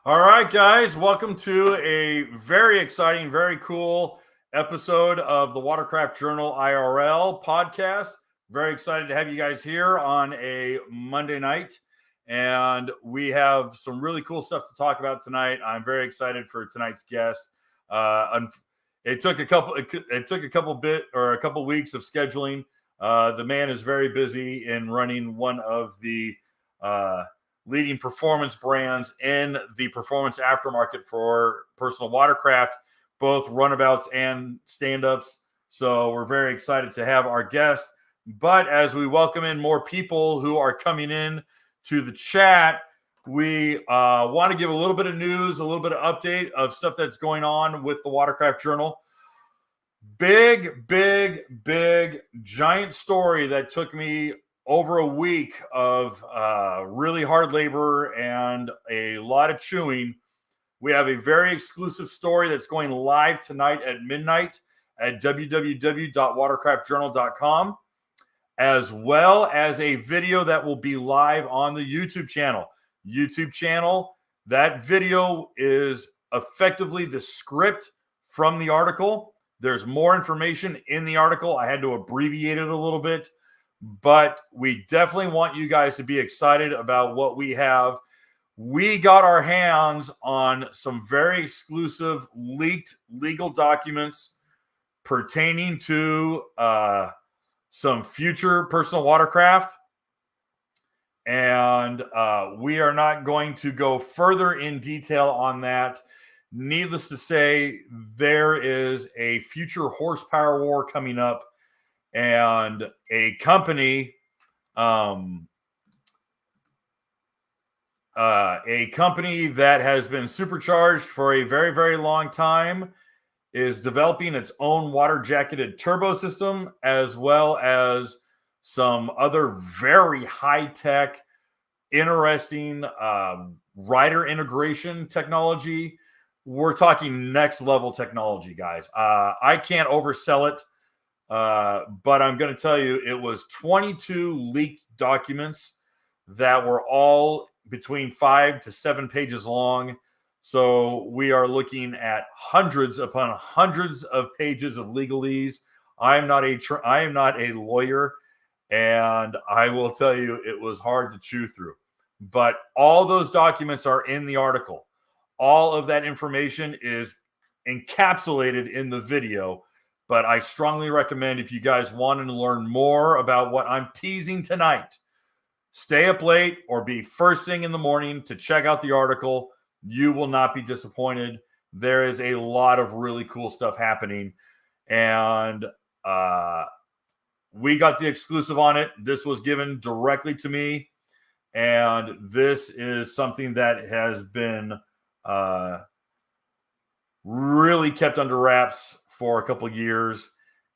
All right, guys, welcome to a very exciting, very cool episode of the Watercraft Journal IRL podcast. Very excited to have you guys here on a Monday night. And we have some really cool stuff to talk about tonight. I'm very excited for tonight's guest. It took a couple weeks of scheduling. The man is very busy in running one of the leading performance brands in the performance aftermarket for personal watercraft, both runabouts and stand-ups. So we're very excited to have our guest. But as we welcome in more people who are coming in to the chat, we want to give a little bit of news, a little bit of update of stuff that's going on with the Watercraft Journal. Big, giant story that took me over a week of really hard labor and a lot of chewing. We have a very exclusive story that's going live tonight at midnight at www.watercraftjournal.com, as well as a video that will be live on the YouTube channel. That video is effectively the script from the article. There's more information in the article. I had to abbreviate it a little bit, but we definitely want you guys to be excited about what we have. We got our hands on some very exclusive leaked legal documents pertaining to some future personal watercraft. And we are not going to go further in detail on that. Needless to say, there is a future horsepower war coming up, and a company that has been supercharged for a very, very long time is developing its own water-jacketed turbo system, as well as some other very high-tech, interesting rider integration technology. We're talking next-level technology, guys. I can't oversell it. But I'm going to tell you, it was 22 leaked documents that were all between 5 to 7 pages long. So we are looking at hundreds upon hundreds of pages of legalese. I am not a lawyer, and I will tell you, it was hard to chew through. But all those documents are in the article. All of that information is encapsulated in the video. But I strongly recommend, if you guys want to learn more about what I'm teasing tonight, stay up late or be first thing in the morning to check out the article. You will not be disappointed. There is a lot of really cool stuff happening. And we got the exclusive on it. This was given directly to me. And this is something that has been really kept under wraps for a couple of years.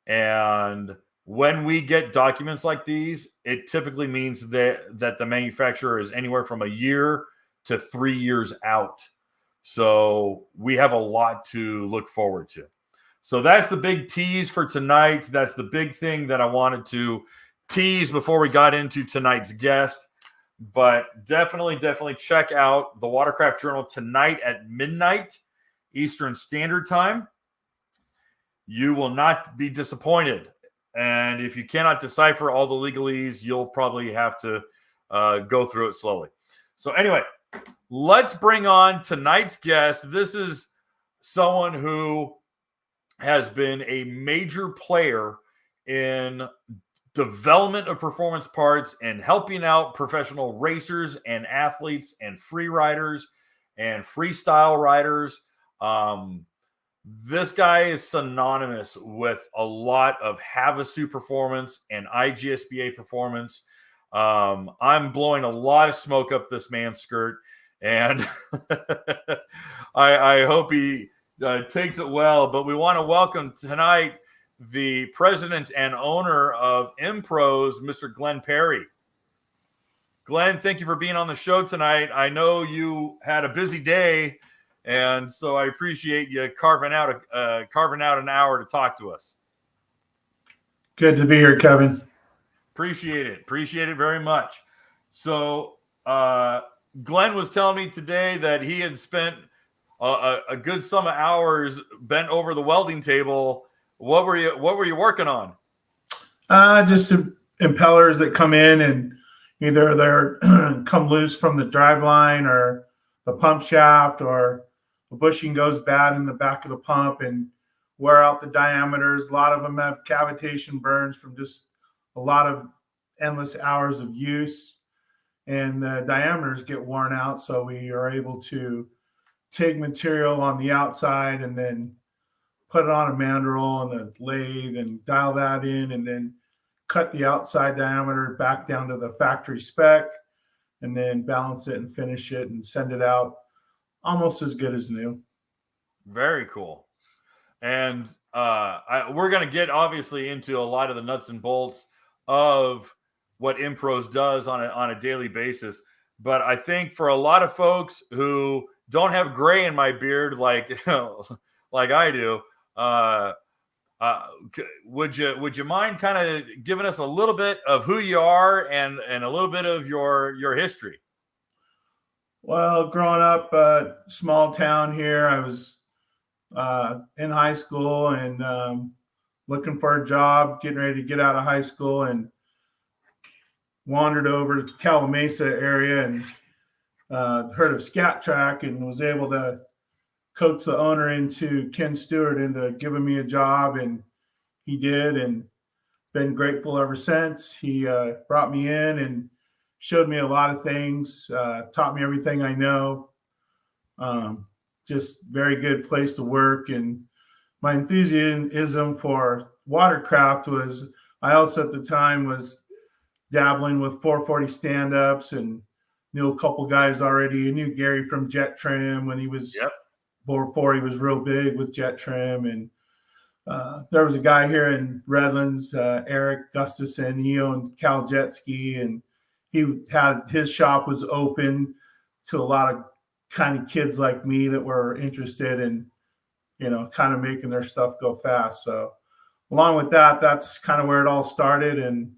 And when we get documents like these, it typically means that the manufacturer is anywhere from a year to 3 years out. So we have a lot to look forward to. So that's the big tease for tonight. That's the big thing that I wanted to tease before we got into tonight's guest. But definitely check out the Watercraft Journal tonight at midnight Eastern Standard Time. You will not be disappointed. And if you cannot decipher all the legalese, you'll probably have to go through it slowly. So anyway, let's bring on tonight's guest. This is someone who has been a major player in development of performance parts and helping out professional racers and athletes and free riders and freestyle riders. This guy is synonymous with a lot of Havasu performance and IGSBA performance. I'm blowing a lot of smoke up this man's skirt, and I hope he takes it well. But we want to welcome tonight the president and owner of Impros, Mr. Glen Perry. Glen, thank you for being on the show tonight. I know you had a busy day, and so I appreciate you carving out an hour to talk to us. Good to be here, Kevin. Appreciate it very much. So Glenn was telling me today that he had spent a good sum of hours bent over the welding table. What were you working on? Just impellers that come in and either they're come loose from the drive line or the pump shaft, or the bushing goes bad in the back of the pump and wear out the diameters. A lot of them have cavitation burns from just a lot of endless hours of use, and the diameters get worn out. So we are able to take material on the outside and then put it on a mandrel and a lathe and dial that in, and then cut the outside diameter back down to the factory spec, and then balance it and finish it and send it out almost as good as new. Very cool. And we're going to get obviously into a lot of the nuts and bolts of what Impros does on a daily basis. But I think for a lot of folks who don't have gray in my beard like like I do, would you mind kind of giving us a little bit of who you are and a little bit of your history? Well, growing up, small town here, I was in high school and looking for a job, getting ready to get out of high school, and wandered over to Calamasa area and heard of Skat-Trak and was able to coax the owner into Ken Stewart into giving me a job, and he did, and been grateful ever since. He brought me in and showed me a lot of things, taught me everything I know. Just very good place to work. And my enthusiasm for Watercraft was, I also at the time was dabbling with 440 stand-ups and knew a couple guys already. I knew Gary from Jet Trim when he was before he was real big with Jet Trim. And there was a guy here in Redlands, Eric Gustafson. He owned Cal Jet Ski, and he had his shop was open to a lot of kind of kids like me that were interested in, kind of making their stuff go fast. So along with that, that's kind of where it all started. And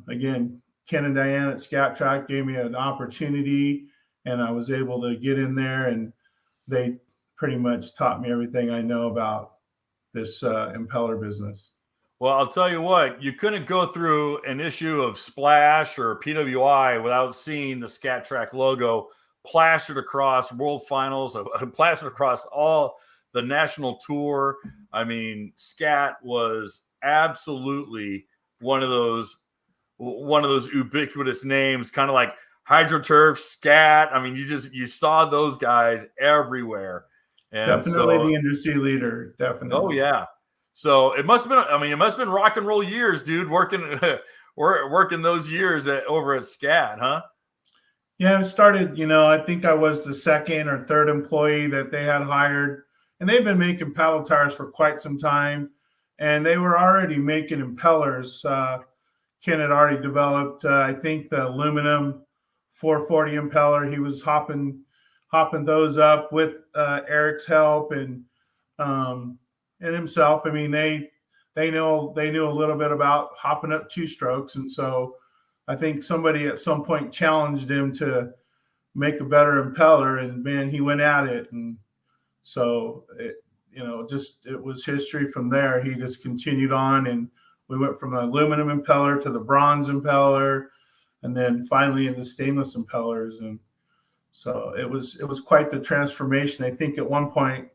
again, Ken and Diane at Skat-Trak gave me an opportunity, and I was able to get in there, and they pretty much taught me everything I know about this impeller business. Well, I'll tell you what, you couldn't go through an issue of Splash or PWI without seeing the Skat-Trak logo plastered across World Finals, plastered across all the national tour. I mean, Skat was absolutely one of those ubiquitous names, kind of like HydroTurf, Skat. I mean, you saw those guys everywhere. And definitely the industry leader. Definitely. Oh yeah. So it must have been rock and roll years, dude, working those years over at Skat, huh? Yeah, it started, I think I was the second or third employee that they had hired, and they've been making paddle tires for quite some time, and they were already making impellers. Ken had already developed, I think, the aluminum 440 impeller. He was hopping those up with Eric's help and himself. I mean, they knew a little bit about hopping up two strokes, and so I think somebody at some point challenged him to make a better impeller, and man, he went at it. And so it was history from there. He just continued on, and we went from an aluminum impeller to the bronze impeller, and then finally into stainless impellers. And so it was quite the transformation. I think at one point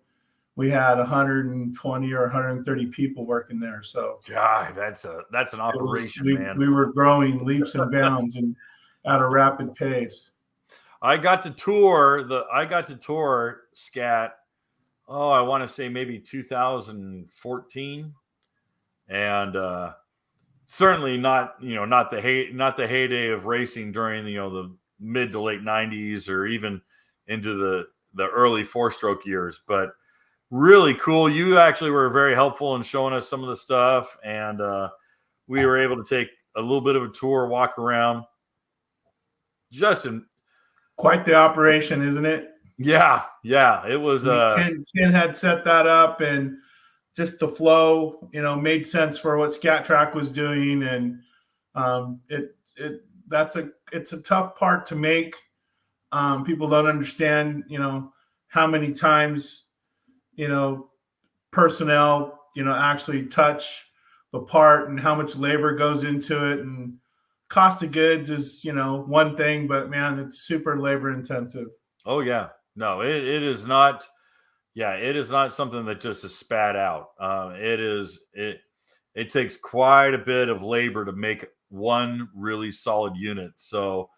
we had 120 or 130 people working there. So God, that's an operation, man. We were growing leaps and bounds and at a rapid pace. I got to tour Skat. Oh, I want to say maybe 2014, and certainly not the heyday of racing during the mid to late 90s or even into the early four-stroke years, but really cool. You actually were very helpful in showing us some of the stuff, and we were able to take a little bit of a tour, walk around. Justin, quite the operation, isn't it? Yeah, it was. Ken had set that up, and just the flow, made sense for what Skat-Trak was doing, and it's a tough part to make People don't understand, how many times, personnel, actually touch the part and how much labor goes into it. And cost of goods is, one thing, but man, it's super labor intensive. Oh yeah, no, it is not. Yeah, it is not something that just is spat out. It takes quite a bit of labor to make one really solid unit. So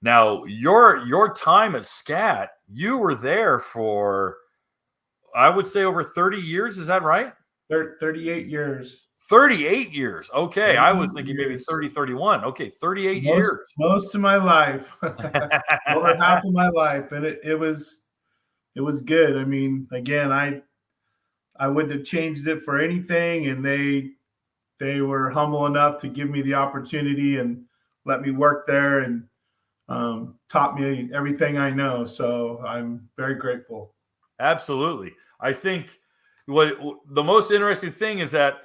now your time at Skat, you were there for, I would say, over 30 years. Is that right? 38 years. 38 years. Okay. I was 38 thinking maybe years. 30, 31. Okay. 38 years. Most of my life, over half of my life. And it was good. I mean, again, I wouldn't have changed it for anything. And they were humble enough to give me the opportunity and let me work there and taught me everything I know. So I'm very grateful. Absolutely. I think what the most interesting thing is that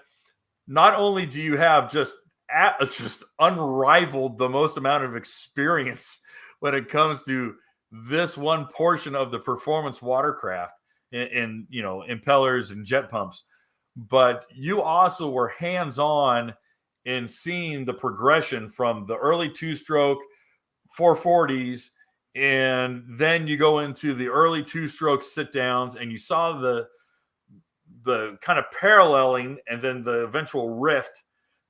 not only do you have just unrivaled the most amount of experience when it comes to this one portion of the performance watercraft in impellers and jet pumps, but you also were hands-on in seeing the progression from the early two-stroke 440s, and then you go into the early two-stroke sit-downs, and you saw the kind of paralleling and then the eventual rift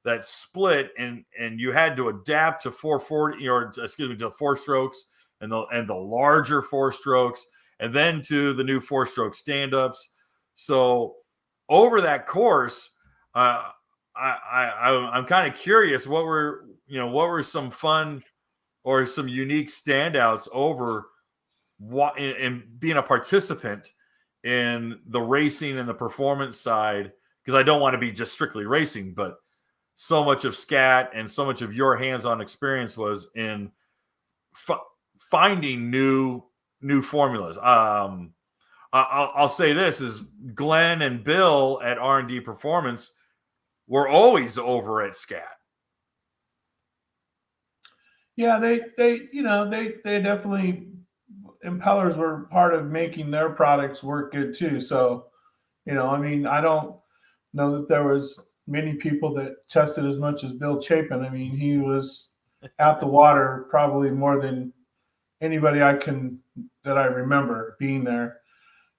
that split, and you had to adapt to 440, or excuse me, to four strokes and the larger four strokes, and then to the new four-stroke stand-ups. So over that course, I'm kind of curious, what were some fun or some unique standouts over what in being a participant in the racing and the performance side? Because I don't want to be just strictly racing, but so much of Skat and so much of your hands-on experience was in finding new formulas. I'll say this is Glen and Bill at R&D Performance were always over at Skat. Yeah, they definitely, impellers were part of making their products work good too. So, I mean, I don't know that there was many people that tested as much as Bill Chapin. I mean, he was at the water probably more than anybody that I remember being there,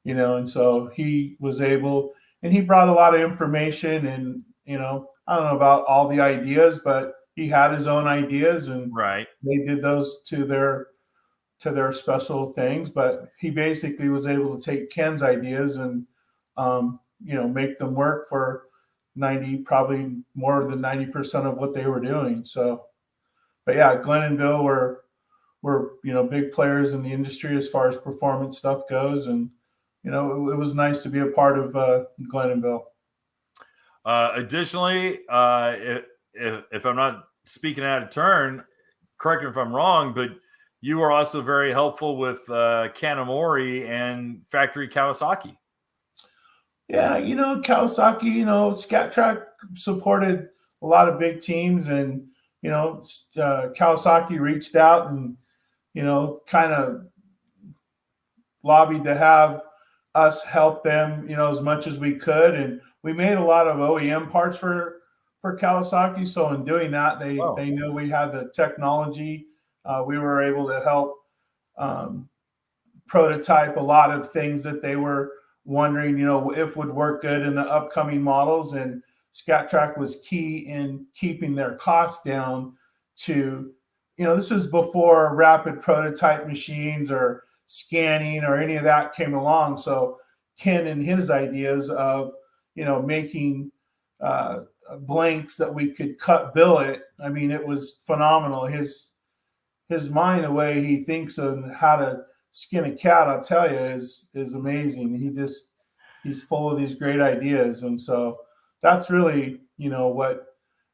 and so he was able, and he brought a lot of information, and, I don't know about all the ideas, but he had his own ideas, and right, they did those to their special things. But he basically was able to take Ken's ideas and make them work for probably more than 90% of what they were doing. So, but yeah, Glenn and Bill were big players in the industry as far as performance stuff goes, and it was nice to be a part of Glenn and Bill. Additionally, if I'm not speaking out of turn, correct me if I'm wrong, but you were also very helpful with Kanamori and Factory Kawasaki. Yeah, Kawasaki, Skat-Trak supported a lot of big teams, and Kawasaki reached out and kind of lobbied to have us help them, as much as we could, and we made a lot of OEM parts for Kawasaki. So in doing that, they knew we had the technology. We were able to help prototype a lot of things that they were wondering, if would work good in the upcoming models. And Skat-Trak was key in keeping their costs down to, this is before rapid prototype machines or scanning or any of that came along. So Ken and his ideas of, making blanks that we could cut billet, I mean, it was phenomenal. His mind, the way he thinks of how to skin a cat, I'll tell you, is amazing. He's full of these great ideas. And so that's really, what,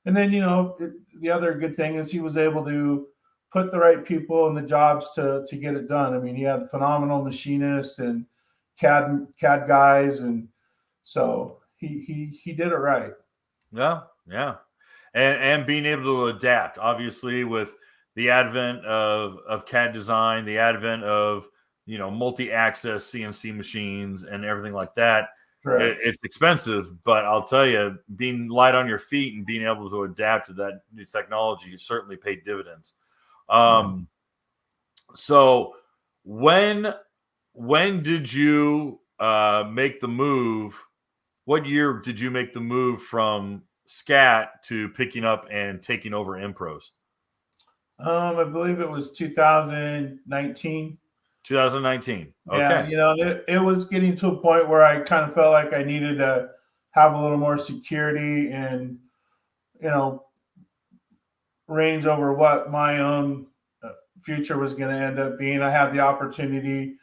and then, the other good thing is he was able to put the right people in the jobs to get it done. I mean, he had phenomenal machinists and CAD guys. And so he did it right. Yeah. And being able to adapt, obviously, with the advent of CAD design, the advent of multi-access CNC machines and everything like that. It's expensive, but I'll tell you, being light on your feet and being able to adapt to that new technology certainly paid dividends. So when did you make the move? What year did you make the move from Skat to picking up and taking over Impros? I believe it was 2019. 2019. Okay. Yeah, it was getting to a point where I kind of felt like I needed to have a little more security and, range over what my own future was going to end up being. I had the opportunity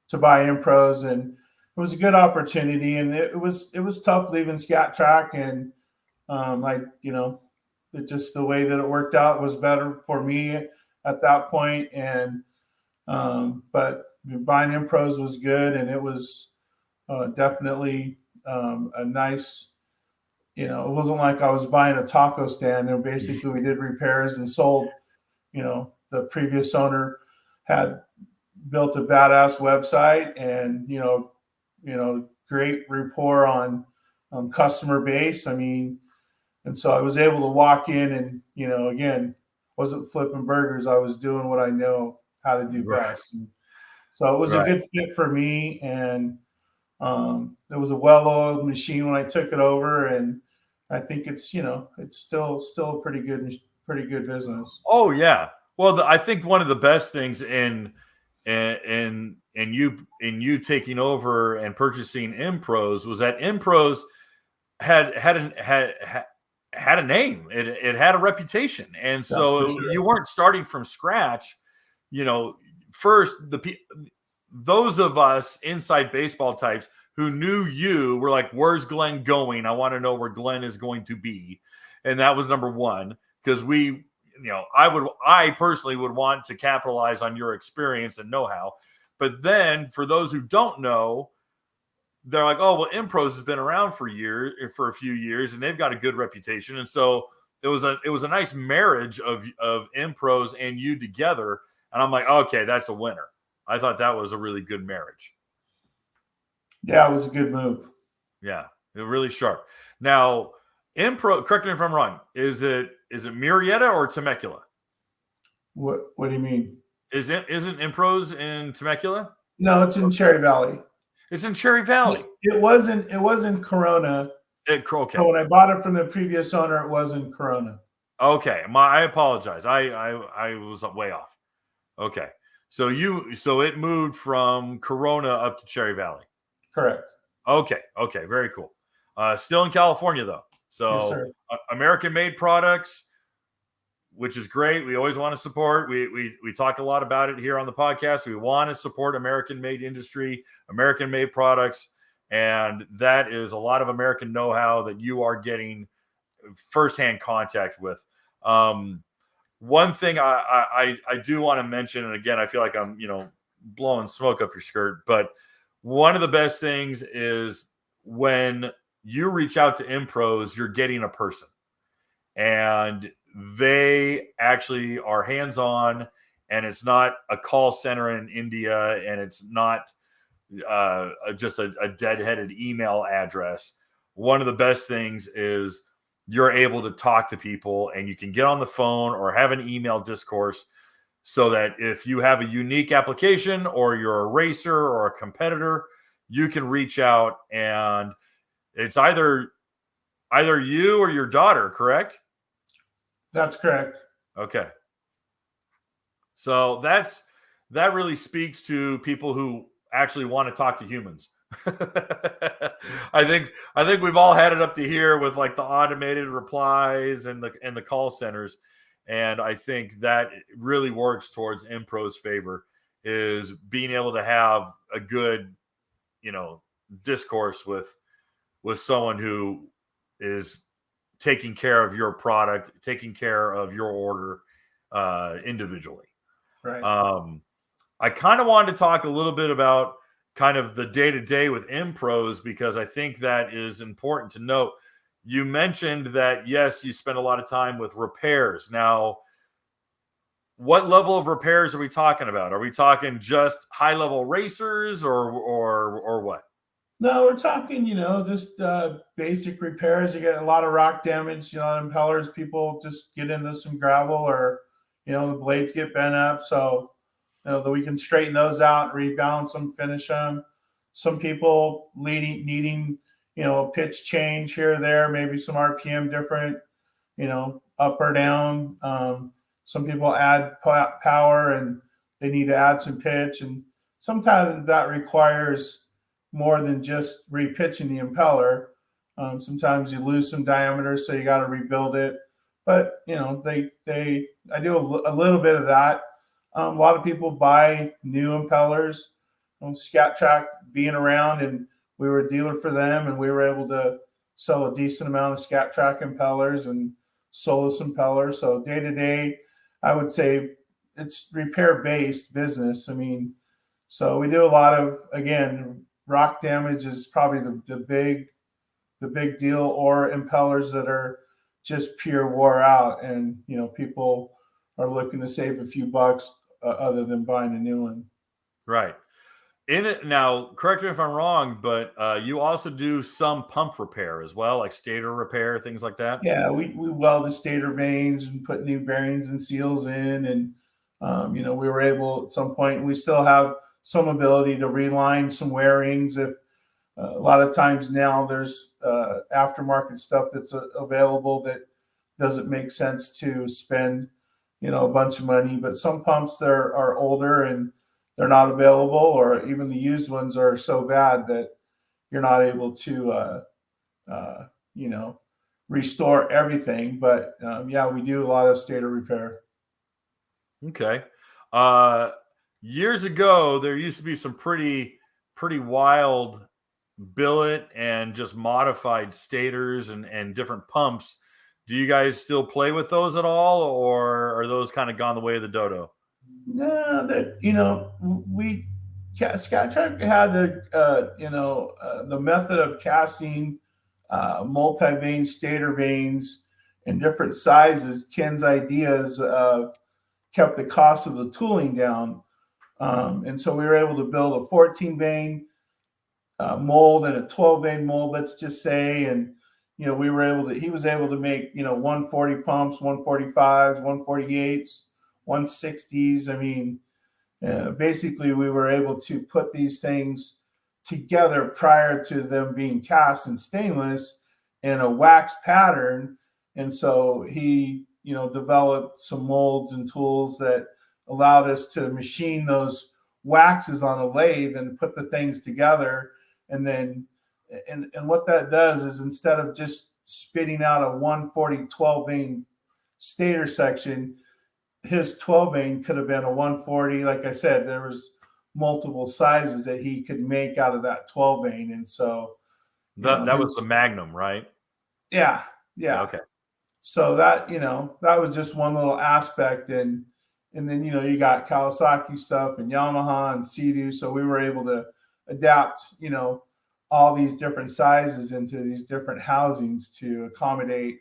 to buy Impros, and it was a good opportunity. And it was tough leaving Skat-Trak, and it just the way that it worked out was better for me at that point. And but buying Impros was good, and it was definitely a nice. It wasn't like I was buying a taco stand, and basically we did repairs and sold. The previous owner had built a badass website, and great rapport on customer base. I mean, and so I was able to walk in and again, wasn't flipping burgers. I was doing what I know how to do best. And so it was a good fit for me, and it was a well-oiled machine when I took it over, and I think it's it's still a pretty good business. Oh yeah. Well, I think one of the best things in you taking over and purchasing Impros was that Impros had a name. It had a reputation, and so you weren't starting from scratch. First those of us inside baseball types who knew you were like, "Where's Glen going? I want to know where Glen is going to be," and that was number one, because I personally would want to capitalize on your experience and know-how. But then for those who don't know, they're like, "Oh, well, Impros has been around for a few years, and they've got a good reputation." And so it was a nice marriage of Impros and you together. And I'm like, okay, that's a winner. I thought that was a really good marriage. Yeah, it was a good move. Yeah, really sharp. Now, Impro, correct me if I'm wrong, is it Murrieta or Temecula? What do you mean? Isn't Impros in Temecula? No, it's in Cherry Valley. It's in Cherry Valley. It wasn't Corona. Okay. So when I bought it from the previous owner, it was in Corona. Okay. I apologize. I was way off. Okay. So it moved from Corona up to Cherry Valley. Correct. Okay. Very cool. Still in California though. So yes, American made products, which is great. We always want to support. We talk a lot about it here on the podcast. We want to support American made industry, American made products. And that is a lot of American know-how that you are getting firsthand contact with. One thing I do want to mention, and again, I feel like I'm, blowing smoke up your skirt, but one of the best things is when you reach out to Impros, you're getting a person, and they actually are hands-on, and it's not a call center in India, and it's not just a dead-headed email address. One of the best things is you're able to talk to people, and you can get on the phone or have an email discourse, so that if you have a unique application or you're a racer or a competitor, you can reach out, and it's either you or your daughter, correct? That's correct. Okay. So that really speaks to people who actually want to talk to humans. I think we've all had it up to here with like the automated replies and the call centers, and I think that really works towards Impro's favor, is being able to have a good discourse with someone who is taking care of your product, taking care of your order individually. Right. I kind of wanted to talk a little bit about kind of the day-to-day with Impros, because I think that is important to note. You mentioned that, yes, you spend a lot of time with repairs. Now, what level of repairs are we talking about? Are we talking just high level racers or what? No, we're talking, just basic repairs. You get a lot of rock damage, impellers, people just get into some gravel or, the blades get bent up. So, that we can straighten those out, rebalance them, finish them. Some people needing, a pitch change here or there, maybe some RPM different, up or down. Some people add power and they need to add some pitch. And sometimes that requires more than just repitching the impeller. Sometimes you lose some diameter, so you got to rebuild it. But I do a little bit of that. A lot of people buy new impellers. Skat-Trak being around, and we were a dealer for them, and we were able to sell a decent amount of Skat-Trak impellers and Solus impellers. So day to day, I would say it's repair based business. I mean, so we do a lot of, again, rock damage is probably the big deal, or impellers that are just pure wore out, and people are looking to save a few bucks other than buying a new one. Right. In it now, correct me if I'm wrong, but you also do some pump repair as well, like stator repair, things like that. Yeah, we weld the stator vanes and put new bearings and seals in, and we were able at some point. We still have some ability to reline some wear rings. If a lot of times now there's aftermarket stuff that's available that doesn't make sense to spend a bunch of money. But some pumps there are older and they're not available, or even the used ones are so bad that you're not able to restore everything. But yeah, we do a lot of stator repair. Okay. Years ago, there used to be some pretty wild billet and just modified stators and different pumps. Do you guys still play with those at all, or are those kind of gone the way of the dodo? No, that we Skat-Trak had the method of casting multi-vane stator vanes in different sizes. Ken's ideas kept the cost of the tooling down, and so we were able to build a 14 vane mold and a 12 vane mold, let's just say, and he was able to make 140 pumps, 145s, 148s, 160s. I mean, basically we were able to put these things together prior to them being cast in stainless in a wax pattern. And so he developed some molds and tools that allowed us to machine those waxes on a lathe and put the things together. And then and what that does is, instead of just spitting out a 140 12 vane stator section, his 12 vane could have been a 140. Like I said, there was multiple sizes that he could make out of that 12 vane. And so that was the Magnum, right? Yeah. Okay. So that was just one little aspect. And then you got Kawasaki stuff and Yamaha and Sea-Doo. So we were able to adapt all these different sizes into these different housings to accommodate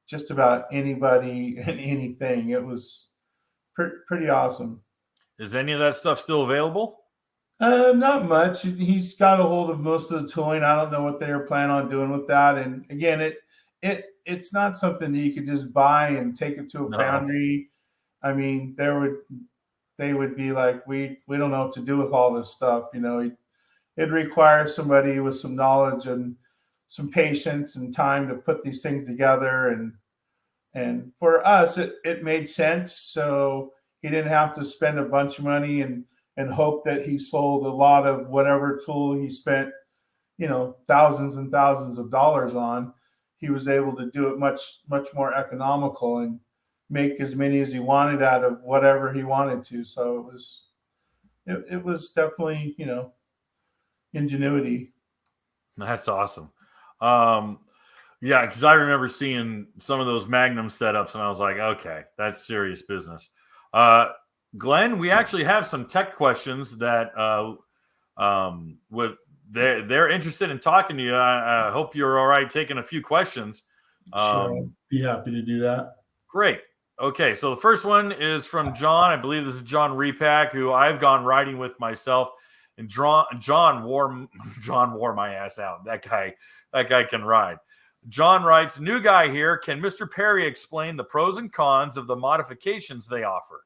just about anybody and anything. It was pretty awesome. Is any of that stuff still available? Not much. He's got a hold of most of the tooling. I don't know what they are planning on doing with that. And again, it's not something that you could just buy and take it to a foundry. I mean, they would be like, we don't know what to do with all this stuff. It requires somebody with some knowledge and some patience and time to put these things together. And for us, it made sense. So he didn't have to spend a bunch of money and hope that he sold a lot of whatever tool he spent, thousands and thousands of dollars on. He was able to do it much, much more economical and make as many as he wanted out of whatever he wanted to. So it was definitely, ingenuity. That's awesome. Yeah, because I remember seeing some of those Magnum setups, and I was like, okay, that's serious business. Glenn, we actually have some tech questions that they're interested in talking to you. I hope you're all right taking a few questions. Sure, I'd be happy to do that. Great. Okay, so the first one is from John. I believe this is John Repack, who I've gone riding with myself, and John wore my ass out. That guy can ride. John writes, "New guy here. Can Mr. Perry explain the pros and cons of the modifications they offer?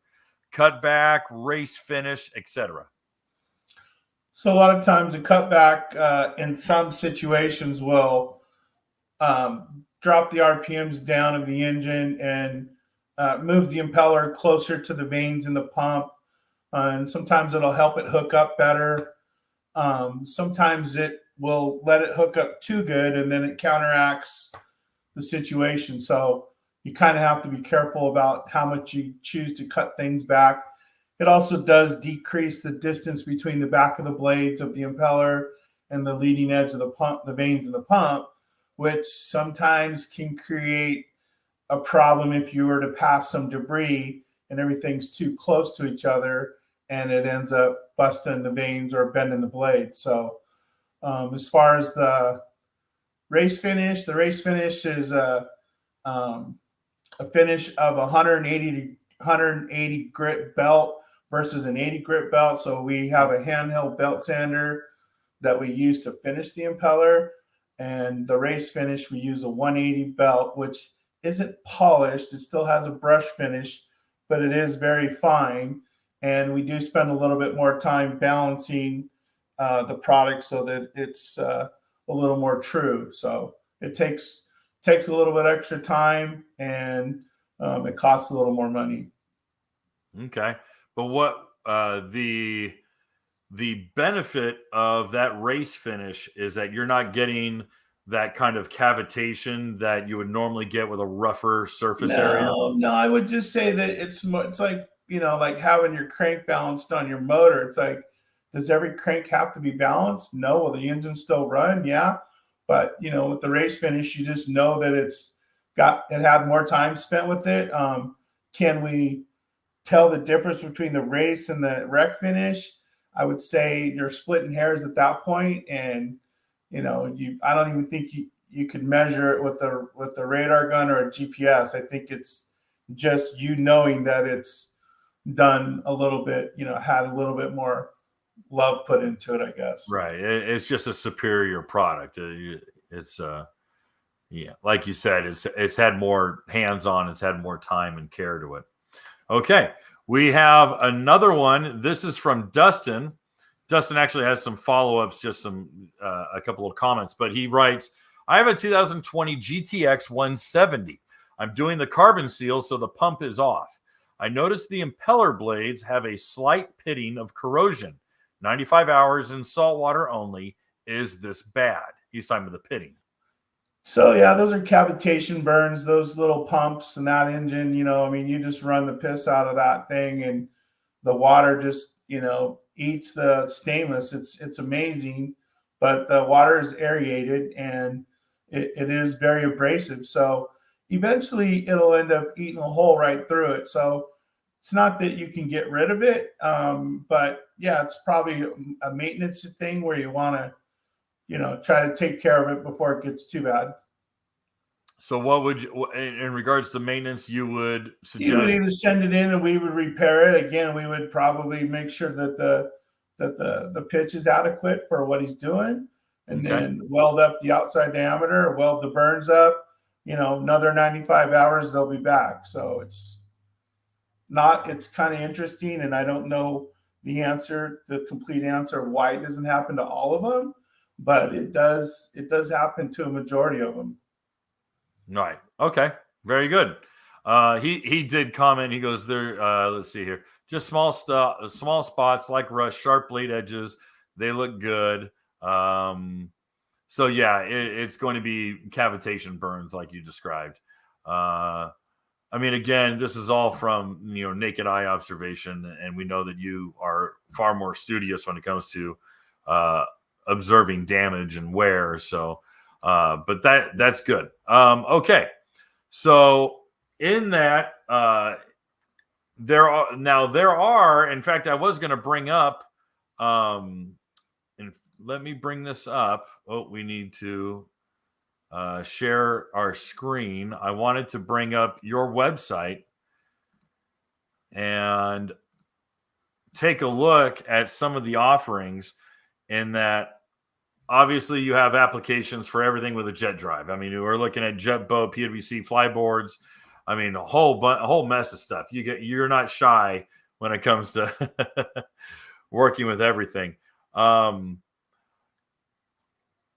Cutback, race finish, etc." So a lot of times a cutback in some situations will drop the RPMs down of the engine and move the impeller closer to the vanes in the pump. And sometimes it'll help it hook up better. Sometimes it will let it hook up too good and then it counteracts the situation. So you kind of have to be careful about how much you choose to cut things back. It also does decrease the distance between the back of the blades of the impeller and the leading edge of the pump, the vanes in the pump, which sometimes can create a problem if you were to pass some debris and everything's too close to each other and it ends up busting the vanes or bending the blade. So as far as the race finish is a finish of 180 grit belt versus an 80 grit belt. So we have a handheld belt sander that we use to finish the impeller. And the race finish, we use a 180 belt, which isn't polished. It still has a brush finish, but it is very fine. And we do spend a little bit more time balancing the product so that it's a little more true. So it takes a little bit extra time and it costs a little more money. Okay, but what the benefit of that race finish is that you're not getting that kind of cavitation that you would normally get with a rougher surface area. No, I would just say that it's like, like having your crank balanced on your motor. It's like, does every crank have to be balanced? No. Will the engine still run? Yeah. But, with the race finish, you just know that it had more time spent with it. Can we tell the difference between the race and the wreck finish? I would say you're splitting hairs at that point, and I don't even think you could measure it with the radar gun or a GPS. I think it's just knowing that it's done a little bit, had a little bit more love put into it, I guess. Right. It's just a superior product. It's yeah, like you said, it's had more hands-on, it's had more time and care to it. Okay, we have another one. This is from Dustin. Dustin actually has some follow-ups, just a couple of comments, but he writes, "I have a 2020 GTX 170. I'm doing the carbon seal, so the pump is off. I noticed the impeller blades have a slight pitting of corrosion. 95 hours in salt water only. Is this bad?" He's talking about the pitting. So yeah, those are cavitation burns, those little pumps and that engine, you just run the piss out of that thing and the water just, eats the stainless. It's amazing, but the water is aerated and it is very abrasive. So eventually it'll end up eating a hole right through it. So it's not that you can get rid of it. But yeah, it's probably a maintenance thing where you want to, try to take care of it before it gets too bad. So what would you, in regards to maintenance, you would suggest? You would either send it in and we would repair it. Again, we would probably make sure that the pitch is adequate for what he's doing, and then weld up the outside diameter, weld the burns up. Another 95 hours, they'll be back. So it's kind of interesting, and I don't know the complete answer of why it doesn't happen to all of them, but it does happen to a majority of them. Right. Okay. Very good. He did comment. He goes there. Let's see here. Just small spots like rust, sharp blade edges. They look good. So yeah, it's going to be cavitation burns like you described. Again, this is all from naked eye observation, and we know that you are far more studious when it comes to observing damage and wear. So. But that's good. Okay. So in that, there are, in fact, I was going to bring up, and let me bring this up. Oh, we need to share our screen. I wanted to bring up your website and take a look at some of the offerings in that obviously you have applications for everything with a jet drive. I mean, we're looking at jet boat, PWC flyboards. I mean, a whole mess of stuff. You're not shy when it comes to working with everything.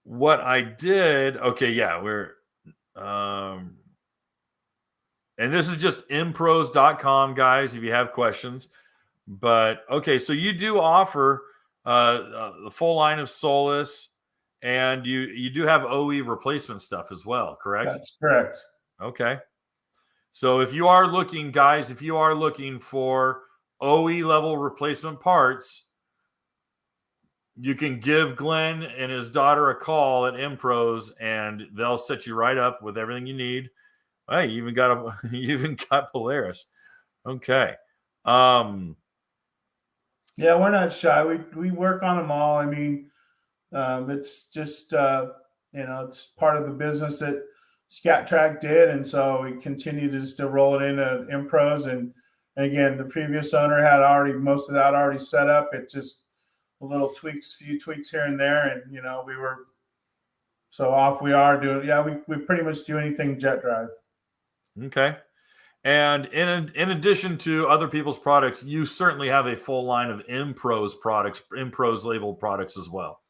What I did, okay, yeah, and this is just impros.com, guys, if you have questions. But okay, so you do offer the full line of Solus, and you do have OE replacement stuff as well, correct? That's correct. Okay. So if you are looking, guys, if you are looking for OE level replacement parts, you can give Glenn and his daughter a call at Impros, and they'll set you right up with everything you need. Hey, you even got Polaris. Okay. Yeah, we're not shy. We work on them all. I mean, it's just it's part of the business that Skat-Trak did, and so we continue to just to roll it into Impros. And again, the previous owner had already most of that already set up. It just a little tweaks, few tweaks here and there, and we were so off. We are doing. Yeah, we pretty much do anything jet drive. Okay. And in addition to other people's products, you certainly have a full line of Impros products, Impros labeled products as well.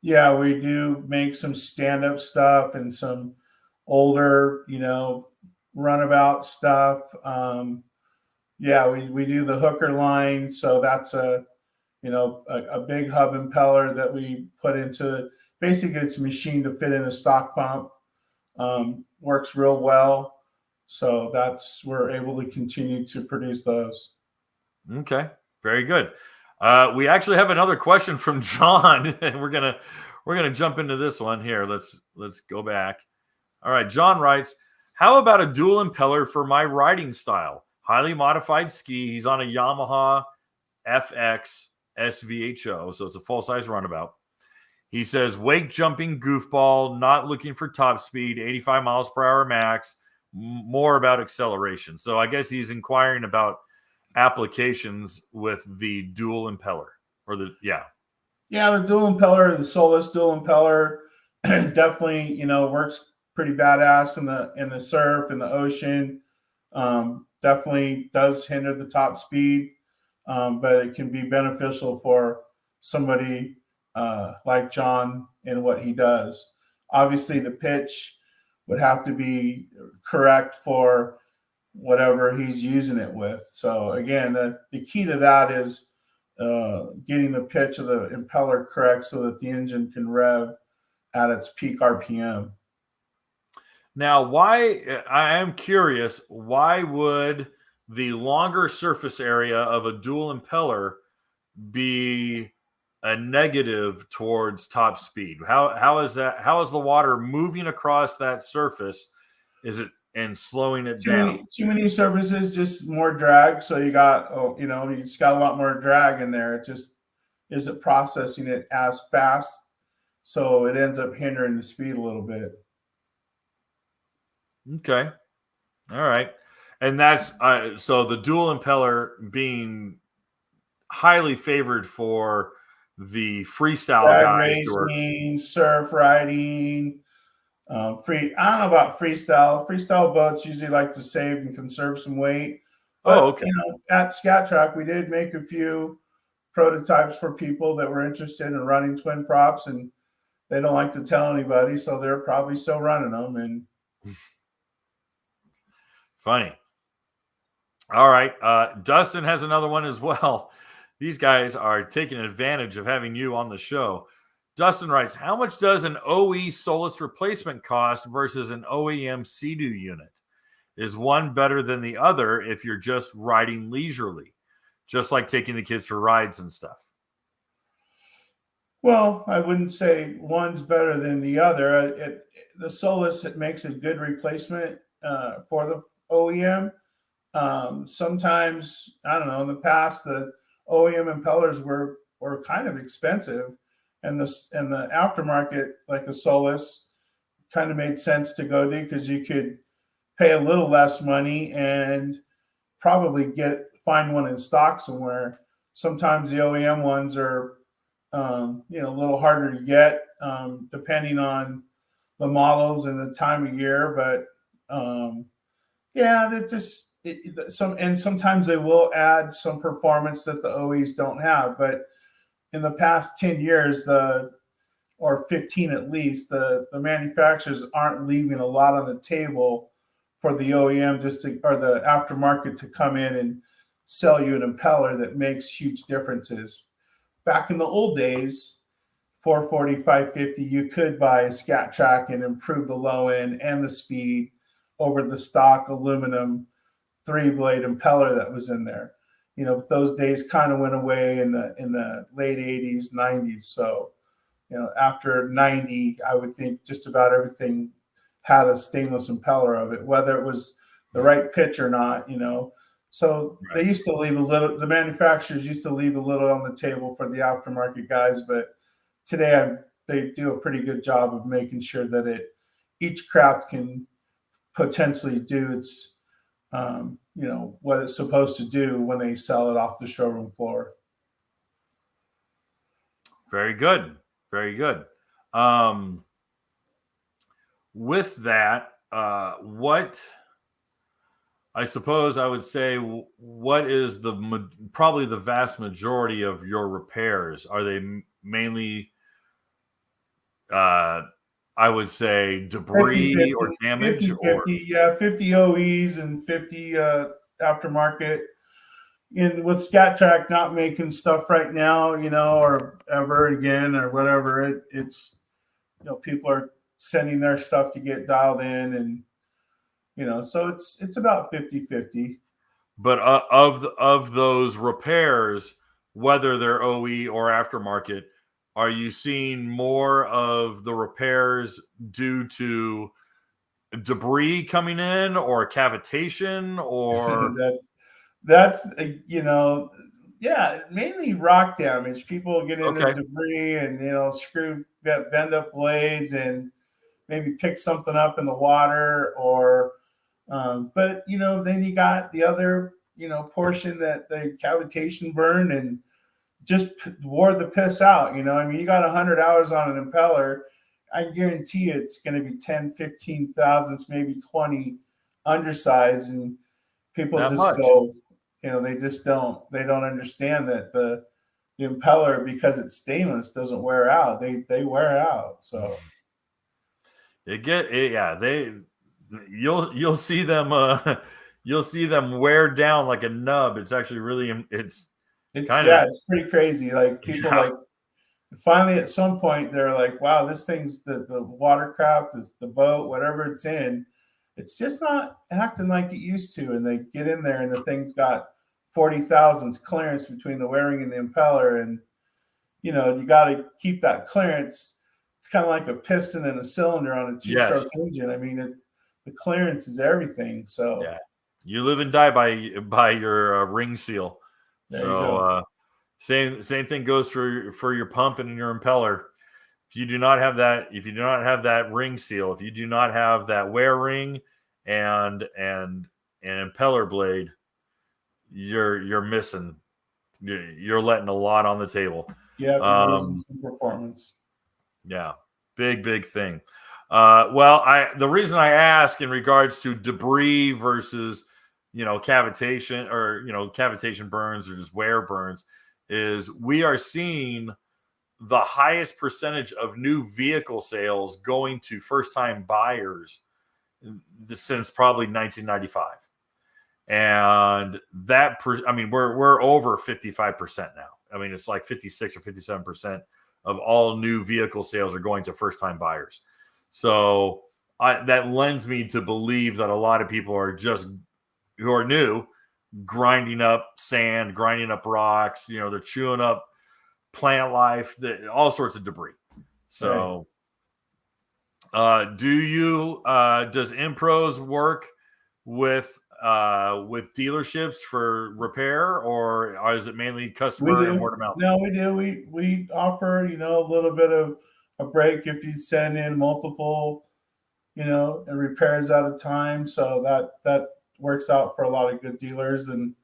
Yeah, we do make some stand-up stuff and some older, runabout stuff. Yeah, we do the hooker line, so that's a big hub impeller that we put into. Basically, it's a machine to fit in a stock pump. Works real well. So we're able to continue to produce those. Okay, very good. We actually have another question from John, and we're gonna jump into this one here. Let's go back. All right, John writes, "How about a dual impeller for my riding style? Highly modified ski. He's on a Yamaha FX SVHO, so it's a full size runabout. He says wake jumping goofball, not looking for top speed, 85 miles per hour max." More about acceleration. So I guess he's inquiring about applications with the dual impeller or the the dual impeller, the Solus dual impeller definitely works pretty badass in the surf, in the ocean. Definitely does hinder the top speed, but it can be beneficial for somebody like John in what he does. Obviously the pitch would have to be correct for whatever he's using it with. So again, the key to that is getting the pitch of the impeller correct so that the engine can rev at its peak RPM. Now, I am curious, why would the longer surface area of a dual impeller be a negative towards top speed? How is that? How is the water moving across that surface? Is it and slowing it down? Too many surfaces, just more drag. So you got you just got a lot more drag in there. It just isn't processing it as fast, so it ends up hindering the speed a little bit. Okay, all right, and that's so the dual impeller being highly favored for the freestyle guys, racing, surf riding, free. I don't know about freestyle. Freestyle boats usually like to save and conserve some weight. But, okay. At Skat-Trak, we did make a few prototypes for people that were interested in running twin props, and they don't like to tell anybody, so they're probably still running them. And funny. All right, Dustin has another one as well. These guys are taking advantage of having you on the show. Dustin writes, how much does an OE Solus replacement cost versus an OEM Sea-Doo unit? Is one better than the other if you're just riding leisurely, just like taking the kids for rides and stuff? Well, I wouldn't say one's better than the other. The Solus, it makes a good replacement for the OEM. Sometimes, I don't know, in the past, the OEM impellers were kind of expensive, and the aftermarket, like the Solus, kind of made sense to go to because you could pay a little less money and probably get find one in stock somewhere. Sometimes the OEM ones are, you know, a little harder to get, depending on the models and the time of year. But yeah, that's just sometimes they will add some performance that the OEs don't have. But in the past 10 years, or 15 at least, the manufacturers aren't leaving a lot on the table for the OEM or the aftermarket to come in and sell you an impeller that makes huge differences. Back in the old days, 440, 550, you could buy a Skat-Trak and improve the low end and the speed over the stock aluminum 3-blade impeller that was in there. You know, those days kind of went away in the late 80s, 90s. So, you know, after 90, I would think just about everything had a stainless impeller of it, whether it was the right pitch or not, you know. So they used to leave a little, the manufacturers used to leave a little on the table for the aftermarket guys, but today they do a pretty good job of making sure that each craft can potentially do its, you know, what it's supposed to do when they sell it off the showroom floor. Very good. Very good. With that, what I suppose I would say, what is probably the vast majority of your repairs? Are they mainly, I would say, debris 50, or damage? 50, 50, yeah, 50 OEs and 50 aftermarket. With Skat-Trak not making stuff right now, you know, or ever again or whatever, it's, you know, people are sending their stuff to get dialed in, and, you know, so it's about 50-50. But of those repairs, whether they're OE or aftermarket, are you seeing more of the repairs due to debris coming in or cavitation or that's you know, yeah, mainly rock damage. People get into debris and, you know, bend up blades and maybe pick something up in the water, or but, you know, then you got the other, you know, portion that the cavitation burned and just wore the piss out. You know, I mean, you got 100 hours on an impeller, I guarantee you it's going to be 10, 15 thousandths, maybe 20 undersized, and people just go, you know, they don't understand that the impeller, because it's stainless, doesn't wear out. They wear out. So you'll see them you'll see them wear down like a nub. It's actually really it's pretty crazy. Like people like finally at some point they're like, wow, this thing's the watercraft is the boat, whatever it's in, it's just not acting like it used to. And they get in there and the thing's got 40 thousandths clearance between the wearing and the impeller. And, you know, you got to keep that clearance. It's kind of like a piston and a cylinder on a two-stroke engine. I mean, the clearance is everything. So yeah, you live and die by your ring seal. So same thing goes for your pump and your impeller. If you do not have that ring seal, if you do not have that wear ring and an impeller blade, you're missing. You're letting a lot on the table. Yeah, you're losing some performance. Yeah, big thing. The reason I ask in regards to debris versus, you know, cavitation, or, you know, cavitation burns or just wear burns, is we are seeing the highest percentage of new vehicle sales going to first-time buyers since probably 1995. And that, I mean, we're over 55% now. I mean, it's like 56 or 57% of all new vehicle sales are going to first-time buyers. So that lends me to believe that a lot of people are just, who are new, grinding up sand, grinding up rocks. You know, they're chewing up plant life, all sorts of debris. So, does Impros work with dealerships for repair, or is it mainly customer and word of mouth? No, we do. We offer, you know, a little bit of a break if you send in multiple, you know, repairs at a time. So that works out for a lot of good dealers. And,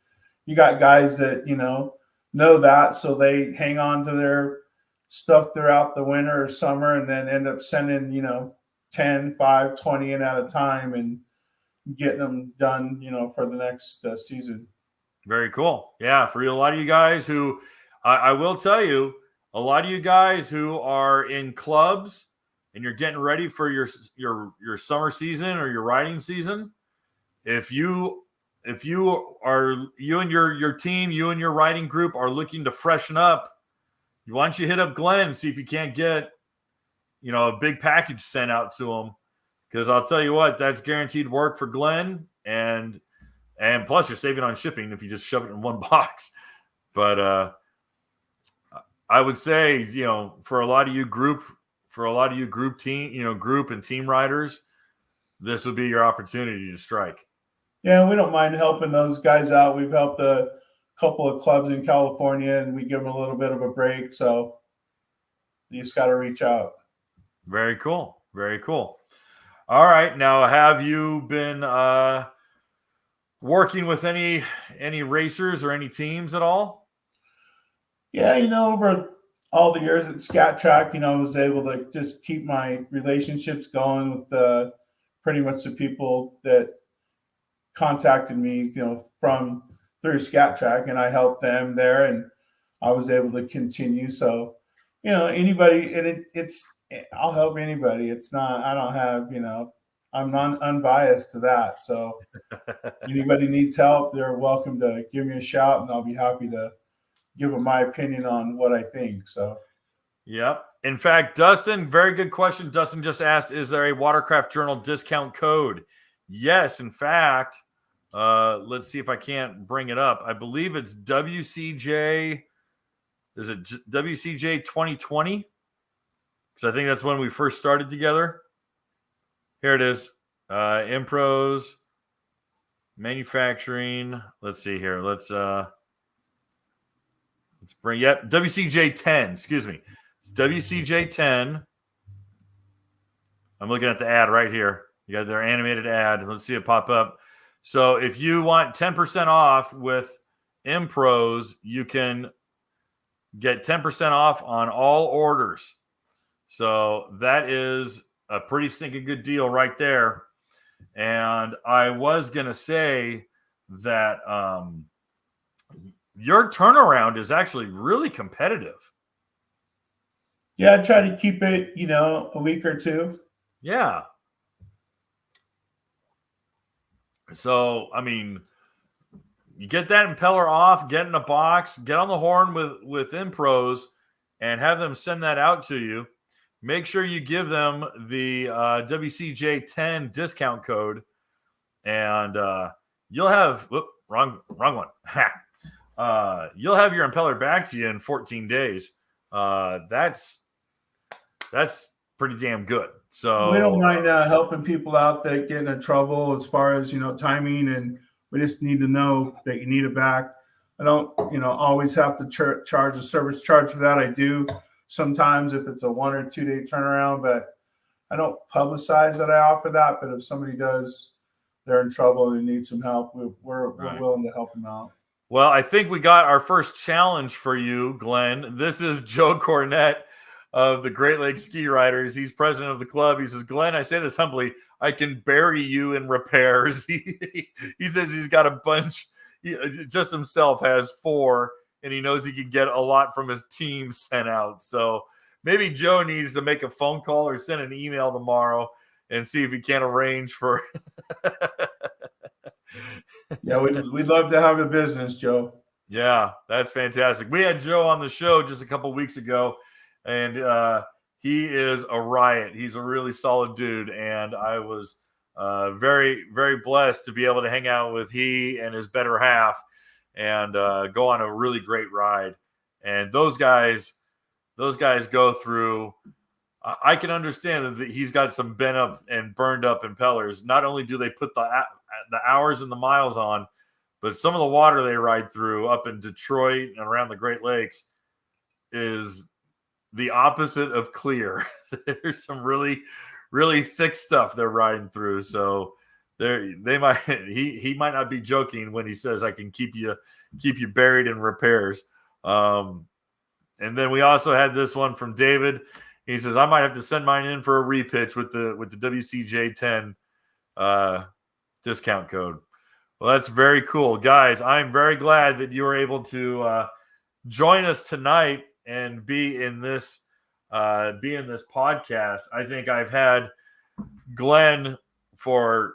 you got guys that, know that. So they hang on to their stuff throughout the winter or summer and then end up sending, 10, 5, 20 in at a time and getting them done, for the next season. Very cool. Yeah, for a lot of you guys who, I will tell you, a lot of you guys who are in clubs and you're getting ready for your summer season or your riding season, if you and your team, you and your riding group are looking to freshen up, why don't you hit up Glenn and see if you can't get, a big package sent out to him? Because I'll tell you what, that's guaranteed work for Glenn, and plus you're saving on shipping if you just shove it in one box. But I would say, for a lot of you group team, group and team riders, this would be your opportunity to strike. Yeah, we don't mind helping those guys out. We've helped a couple of clubs in California, and we give them a little bit of a break. So you just got to reach out. Very cool. Very cool. All right. Now, have you been working with any racers or any teams at all? Yeah, over all the years at Skat-Trak, I was able to just keep my relationships going with pretty much the people that contacted me, from through Skat-Trak, and I helped them there, and I was able to continue. So, anybody, and I'll help anybody. It's not, I don't have, I'm unbiased to that. So anybody needs help, they're welcome to give me a shout, and I'll be happy to give them my opinion on what I think. So, yep. In fact, Dustin, very good question. Dustin just asked, is there a Watercraft Journal discount code? Yes, in fact, let's see if I can't bring it up. I believe it's WCJ. Is it WCJ 2020? Because I think that's when we first started together. Here it is. Impros, manufacturing. Let's see here. Let's bring, WCJ 10. Excuse me. It's WCJ 10. I'm looking at the ad right here. You got their animated ad. Let's see it pop up. So if you want 10% off with Impros, you can get 10% off on all orders. So that is a pretty stinking good deal right there. And I was going to say that your turnaround is actually really competitive. Yeah, I try to keep it, a week or two. Yeah. So, I mean, you get that impeller off, get in a box, get on the horn with Impros, and have them send that out to you. Make sure you give them the WCJ10 discount code, and you'll have wrong one. You'll have your impeller back to you in 14 days. That's pretty damn good. So we don't mind helping people out that get in trouble as far as timing, and we just need to know that you need it back. I don't always have to charge a service charge for that. I do sometimes if it's a 1 or 2 day turnaround, but I don't publicize that I offer that. But if somebody does, they're in trouble and need some help, we're willing to help them out. Well, I think we got our first challenge for you, Glenn. This is Joe Cornett of the Great Lakes Ski Riders. He's president of the club. He says, Glenn, I say this humbly, I can bury you in repairs. He says he's got a bunch. He just himself has 4, and he knows he can get a lot from his team sent out. So maybe Joe needs to make a phone call or send an email tomorrow and see if he can arrange for. Yeah, we'd love to have a business, Joe. Yeah, that's fantastic. We had Joe on the show just a couple weeks ago, and he is a riot. He's a really solid dude, and I was very, very blessed to be able to hang out with he and his better half and go on a really great ride. And those guys go through. I can understand that he's got some bent up and burned up impellers. Not only do they put the hours and the miles on, but some of the water they ride through up in Detroit and around the Great Lakes is the opposite of clear. There's some really, really thick stuff they're riding through. So they might he might not be joking when he says I can keep you buried in repairs. And then we also had this one from David. He says I might have to send mine in for a repitch with the WCJ10 discount code. Well, that's very cool, guys. I'm very glad that you were able to join us tonight and be in this podcast. I think I've had Glenn for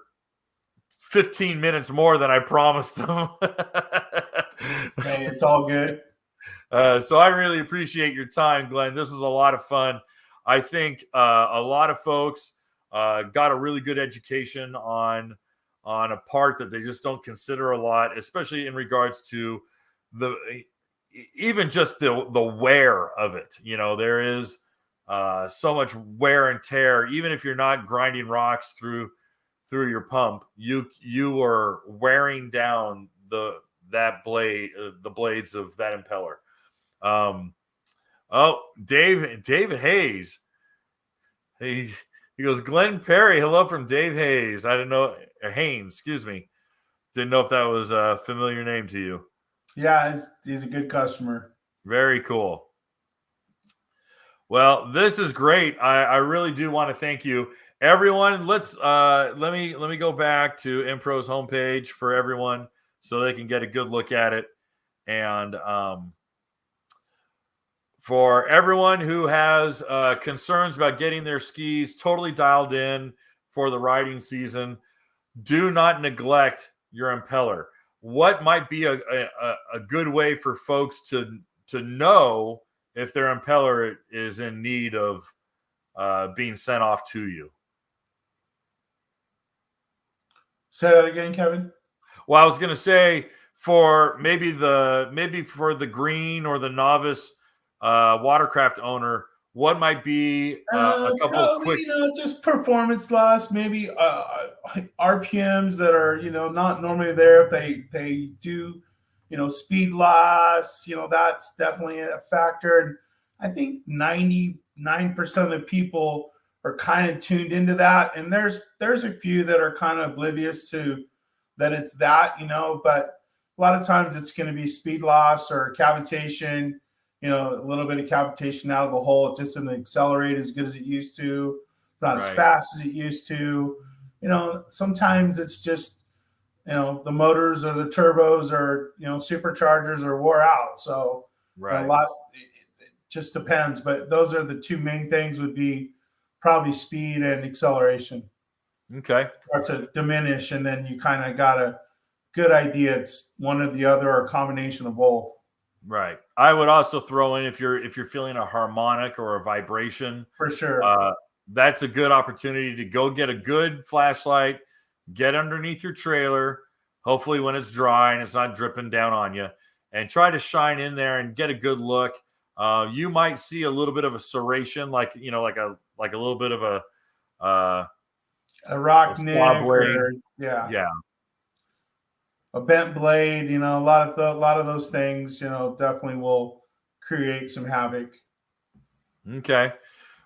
15 minutes more than I promised him. Hey, it's all good. So I really appreciate your time, Glenn. This was a lot of fun. I think a lot of folks got a really good education on a part that they just don't consider a lot, especially in regards to even just the wear of it. There is so much wear and tear. Even if you're not grinding rocks through your pump, you are wearing down the blades of that impeller. David Hayes. He goes, Glen Perry. Hello from Dave Hayes. I didn't know Haynes. Excuse me. Didn't know if that was a familiar name to you. Yeah, he's a good customer. Very cool. Well, this is great. I really do want to thank you, everyone. Let's let me go back to Impros homepage for everyone so they can get a good look at it. And for everyone who has concerns about getting their skis totally dialed in for the riding season, do not neglect your impeller. What might be a good way for folks to know if their impeller is in need of being sent off to you? Say that again, Kevin. Well, I was going to say for maybe for the green or the novice Watercraft owner, what might be a couple probably, quick, just performance loss, maybe RPMs that are not normally there. If they do speed loss, that's definitely a factor. And I think 99% of the people are kind of tuned into that, and there's a few that are kind of oblivious to that it's that, but a lot of times it's going to be speed loss or cavitation, a little bit of cavitation out of the hole. It just doesn't accelerate as good as it used to. It's not as fast as it used to. Sometimes it's just, the motors or the turbos or, superchargers are wore out. So a lot, it just depends. But those are the two main things would be probably speed and acceleration. Okay. Start to diminish, and then you kind of got a good idea it's one or the other or a combination of both. Right. I would also throw in if you're feeling a harmonic or a vibration. For sure. That's a good opportunity to go get a good flashlight, get underneath your trailer, hopefully when it's dry and it's not dripping down on you, and try to shine in there and get a good look. You might see a little bit of a serration, like a little bit of a rock nick, or, yeah, a bent blade. A lot of those things, definitely will create some havoc. Okay.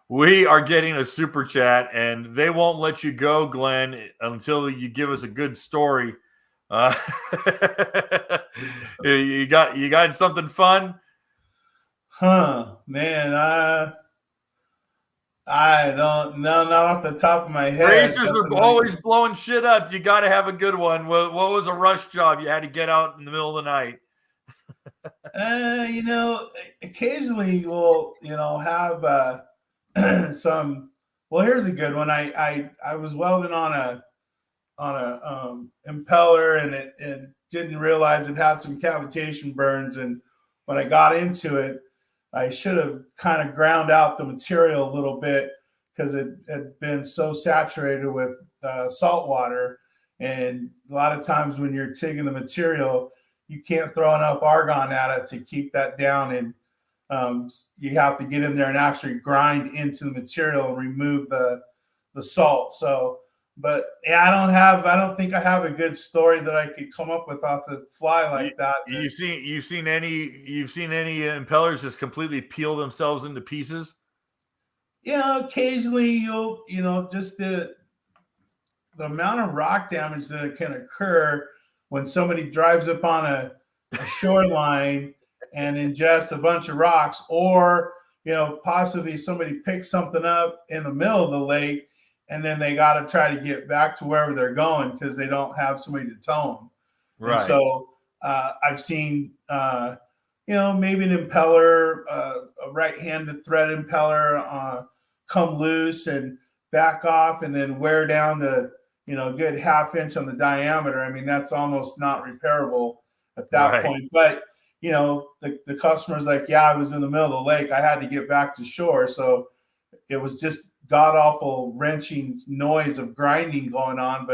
We are getting a super chat, and they won't let you go, Glenn, until you give us a good story. You got something fun? Man, I don't know, not off the top of my head. Racers are always blowing shit up. You got to have a good one. What was a rush job you had to get out in the middle of the night? Occasionally we'll have some. Well, here's a good one. I was welding on a impeller, and it didn't realize it had some cavitation burns, and when I got into it, I should have kind of ground out the material a little bit because it had been so saturated with salt water. And a lot of times when you're taking the material, you can't throw enough argon at it to keep that down. And you have to get in there and actually grind into the material and remove the salt. So, but yeah, I don't think I have a good story that I could come up with off the fly like that. You've seen any impellers just completely peel themselves into pieces? Occasionally you'll, just the amount of rock damage that can occur when somebody drives up on a shoreline and ingests a bunch of rocks, or possibly somebody picks something up in the middle of the lake, and then they got to try to get back to wherever they're going because they don't have somebody to tow them. Right. And so I've seen, maybe an impeller, a right-handed thread impeller, come loose and back off, and then wear down the a good half inch on the diameter. I mean, that's almost not repairable at that point. But the customer's like, yeah, I was in the middle of the lake. I had to get back to shore. So it was just god awful wrenching noise of grinding going on,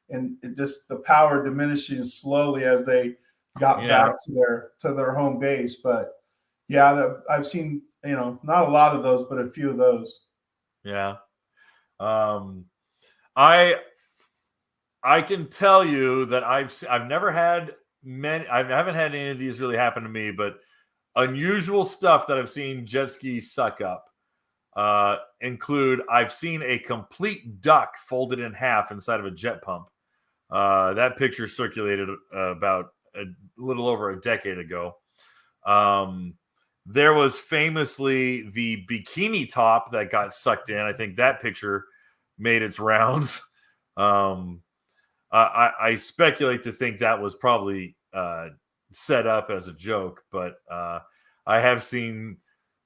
and it just the power diminishes slowly as they got back to their home base. But yeah, I've seen, not a lot of those, but a few of those. Yeah. I can tell you that I've never had many. I haven't had any of these really happen to me, but unusual stuff that I've seen jet skis suck up include I've seen a complete duck folded in half inside of a jet pump. That picture circulated about a little over a decade ago. There was famously the bikini top that got sucked in. I think that picture made its rounds. I speculate to think that was probably set up as a joke, but I have seen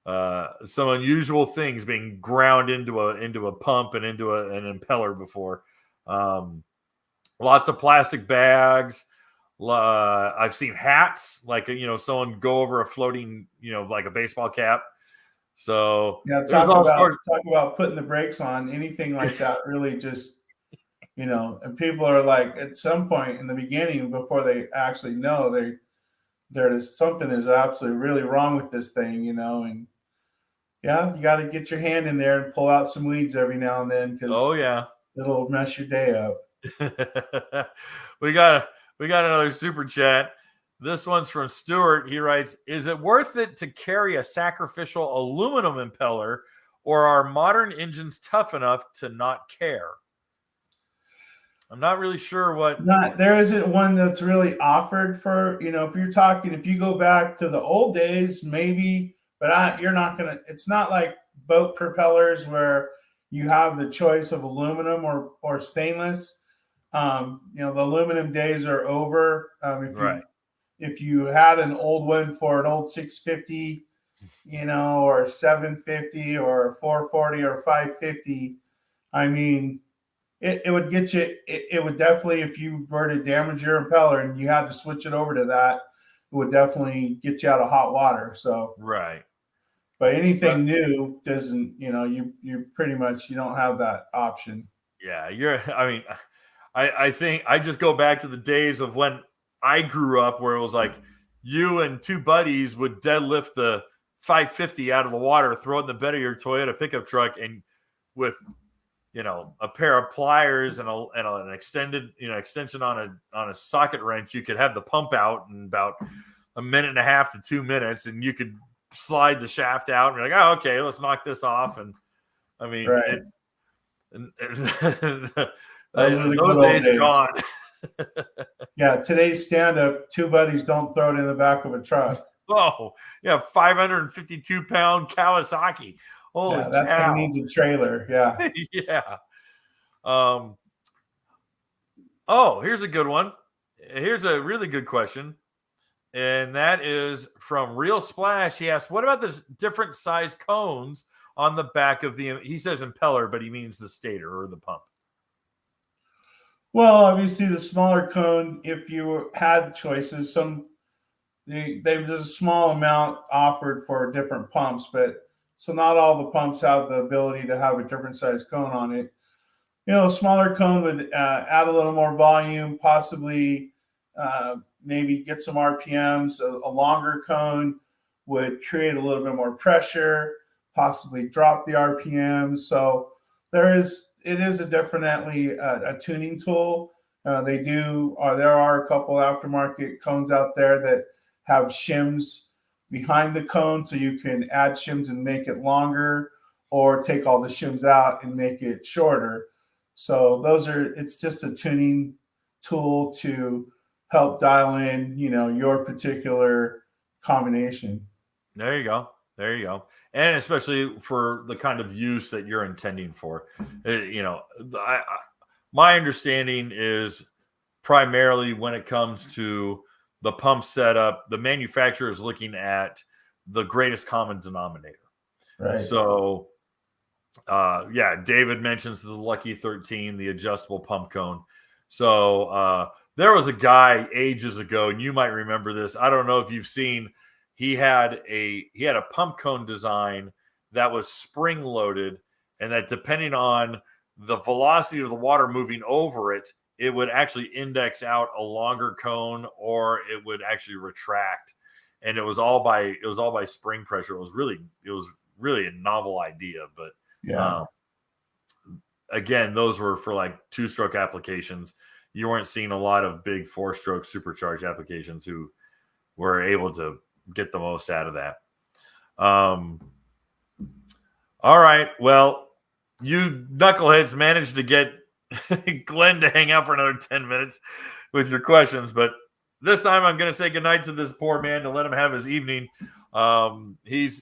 some unusual things being ground into a pump and into an impeller before. Lots of plastic bags. I've seen hats, like someone go over a floating, like a baseball cap. So yeah, talk about putting the brakes on anything like that. Really, just and people are like, at some point in the beginning, before they actually know, there's something is absolutely really wrong with this thing, and yeah, you got to get your hand in there and pull out some weeds every now and then, because it'll mess your day up. we got another super chat. This one's from Stuart. He writes, is it worth it to carry a sacrificial aluminum impeller, or are modern engines tough enough to not care? I'm not really sure what. There isn't one that's really offered for, if you go back to the old days, maybe, but you're not going to, it's not like boat propellers where you have the choice of aluminum or stainless. The aluminum days are over. If you had an old one for an old 650, or 750 or 440 or 550, I mean, it would get you, it would definitely, if you were to damage your impeller and you had to switch it over to that, it would definitely get you out of hot water. So, but anything new doesn't, you pretty much, you don't have that option. Yeah. I think I just go back to the days of when I grew up, where it was like you and two buddies would deadlift the 550 out of the water, throw it in the bed of your Toyota pickup truck, and with a pair of pliers and an extended extension on a socket wrench, you could have the pump out in about a minute and a half to 2 minutes, and you could slide the shaft out and be like, oh, okay, let's knock this off. And I mean, those days are gone. Yeah, today's stand-up, two buddies don't throw it in the back of a truck. Oh, yeah, 552-pound Kawasaki. Holy that cow. thing needs a trailer. Yeah. Yeah. Here's a good one. Here's a really good question. And that is from Real Splash. He asked, what about the different size cones on the back of he says impeller, but he means the stator or the pump? Well, obviously the smaller cone, if you had choices, there's a small amount offered for different pumps, but so not all the pumps have the ability to have a different size cone on it. A smaller cone would add a little more volume, possibly maybe get some RPMs. A longer cone would create a little bit more pressure, possibly drop the RPMs. So it is definitely a tuning tool. There are a couple aftermarket cones out there that have shims behind the cone, so you can add shims and make it longer, or take all the shims out and make it shorter. So it's just a tuning tool to help dial in, your particular combination. There you go. There you go. And especially for the kind of use that you're intending for. My understanding is primarily when it comes to the pump setup, the manufacturer is looking at the greatest common denominator. Right. So, David mentions the Lucky 13, the adjustable pump cone. So there was a guy ages ago, and you might remember this. I don't know if you've seen. He had a pump cone design that was spring loaded, and that depending on the velocity of the water moving over it, it would actually index out a longer cone, or it would actually retract. And it was all by spring pressure. It was really a novel idea, but yeah. Again, those were for like 2-stroke applications. You weren't seeing a lot of big 4-stroke supercharged applications who were able to get the most out of that. All right. Well, you knuckleheads managed to get Glenn to hang out for another 10 minutes with your questions, but this time I'm going to say goodnight to this poor man to let him have his evening. He's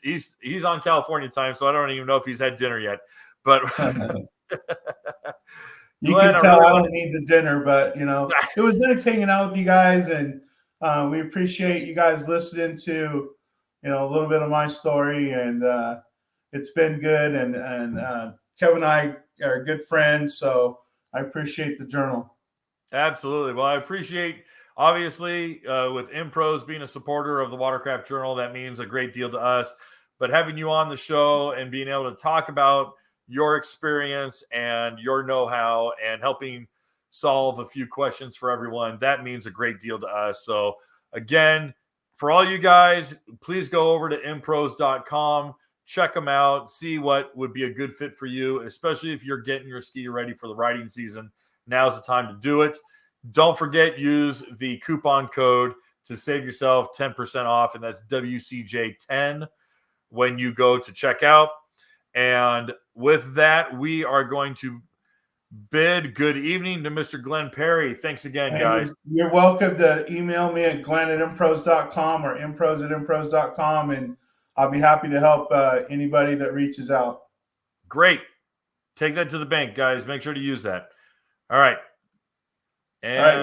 on California time, so I don't even know if he's had dinner yet. But you can tell I don't need the dinner, but it was nice hanging out with you guys, and we appreciate you guys listening to a little bit of my story, and it's been good. And Kevin and I are good friends, so I appreciate the journal. Absolutely. Well, I appreciate, obviously, with Impros being a supporter of the Watercraft Journal, that means a great deal to us. But having you on the show and being able to talk about your experience and your know-how and helping solve a few questions for everyone, that means a great deal to us. So again, for all you guys, please go over to impros.com, check them out, see what would be a good fit for you, especially if you're getting your ski ready for the riding season. Now's the time to do it. Don't forget, use the coupon code to save yourself 10% off, and that's WCJ10 when you go to checkout. And with that, we are going to bid good evening to Mr. Glen Perry. Thanks again, guys. You're welcome to email me at glenn@impros.com or impros@impros.com, and I'll be happy to help anybody that reaches out. Great. Take that to the bank, guys. Make sure to use that. All right. And